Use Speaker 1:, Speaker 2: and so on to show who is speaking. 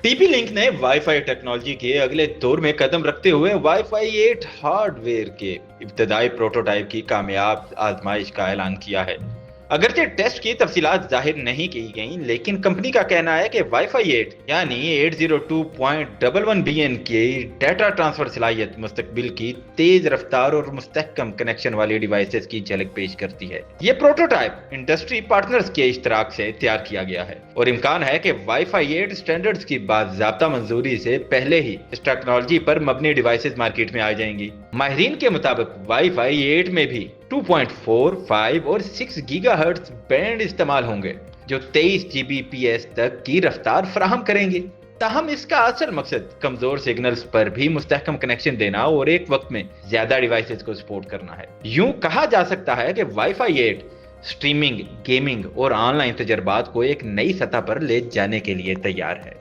Speaker 1: TP link ने wifi technology के अगले दौर में कदम रखते हुए वाईफाई 8 हार्डवेयर के इब्तदाई प्रोटोटाइप की कामयाब आजमाइश का ऐलान किया है। अगरचे टेस्ट की तफसीलात जाहिर नहीं की गई, लेकिन कंपनी का कहना है कि वाईफाई 8 यानी 802.11 बीएन की डाटा ट्रांसफर सलाहियत मुस्तकबिल की तेज रफ्तार और मुस्तहकम कनेक्शन वाली डिवाइसेस की झलक पेश करती है। ये प्रोटोटाइप इंडस्ट्री पार्टनर्स के इश्तराक से तैयार किया गया है और इम्कान है कि वाईफाई 8 स्टैंडर्ड्स की बाज़ाब्ता मंजूरी से पहले ही इस टेक्नोलॉजी पर मबनी डिवाइसेस मार्केट में आ जाएंगी। माहिरीन के मुताबिक वाईफाई 8 में भी 2.4, 5 और 6 गीगाहर्ट्ज बैंड इस्तेमाल होंगे, जो 23 जीबीपीएस तक की रफ्तार फराहम करेंगे। ताहम इसका असल मकसद कमजोर सिग्नल्स पर भी मुस्तहकम कनेक्शन देना और एक वक्त में ज्यादा डिवाइसेस को सपोर्ट करना है। यूं कहा जा सकता है कि वाईफाई 8 स्ट्रीमिंग, गेमिंग और ऑनलाइन तजर्बात को एक नई सतह पर ले जाने के लिए तैयार है।